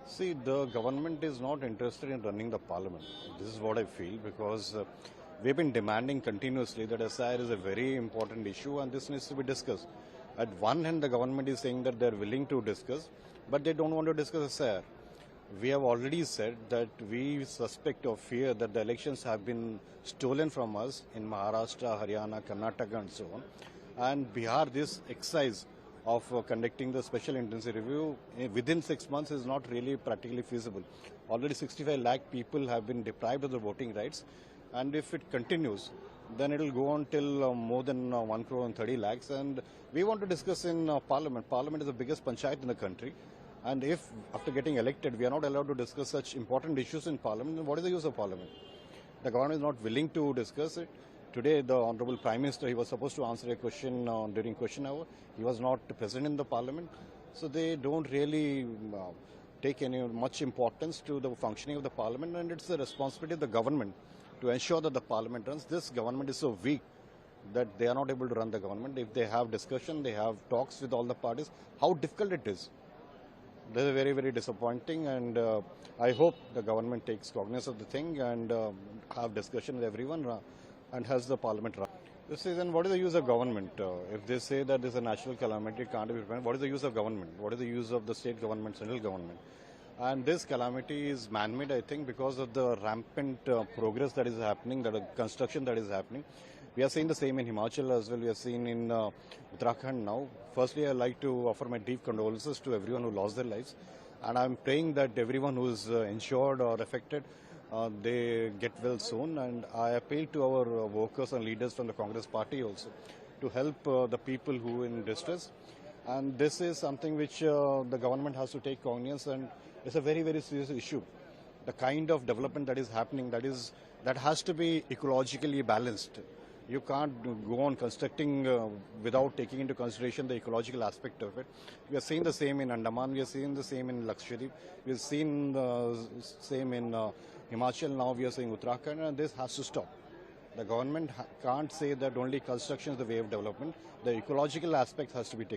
See, the government is not interested in running the parliament. This is what I feel because we've been demanding continuously that SIR is a very important issue and this needs to be discussed. At one hand, the government is saying that they're willing to discuss, but they don't want to discuss SIR. We have already said that we suspect or fear that the elections have been stolen from us in Maharashtra, Haryana, Karnataka and so on. And Bihar, this exercise of conducting the special intensive review within 6 months is not really practically feasible. Already 65 lakh people have been deprived of the voting rights, and if it continues, then it will go on till more than 1 crore and 30 lakhs. And we want to discuss in Parliament. Parliament is the biggest panchayat in the country. And if after getting elected, we are not allowed to discuss such important issues in Parliament, then what is the use of Parliament? The government is not willing to discuss it. Today, the Honorable Prime Minister, he was supposed to answer a question during question hour. He was not present in the Parliament. So they don't really take any much importance to the functioning of the Parliament, and it's the responsibility of the government to ensure that the Parliament runs. This government is so weak that they are not able to run the government. If they have discussion, they have talks with all the parties, how difficult it is. This is very, very disappointing, and I hope the government takes cognizance of the thing and have discussion with everyone and has the parliament run. This is, and what is the use of government? If they say that this is a national calamity, it can't be prevented, what is the use of government? What is the use of the state government, central government? And this calamity is man-made, I think, because of the rampant progress that is happening, the construction that is happening. We are seeing the same in Himachal as well. We are seeing in Uttarakhand now. Firstly, I'd like to offer my deep condolences to everyone who lost their lives. And I'm praying that everyone who is insured or affected, they get well soon. And I appeal to our workers and leaders from the Congress party also to help the people who are in distress. And this is something which the government has to take cognizance, and it's a very, very serious issue. The kind of development that is happening, that has to be ecologically balanced. You can't go on constructing without taking into consideration the ecological aspect of it. We are seeing the same in Andaman, we are seeing the same in Lakshadweep, we have seen the same in Himachal, now we are seeing Uttarakhand, and this has to stop. The government can't say that only construction is the way of development. The ecological aspect has to be taken.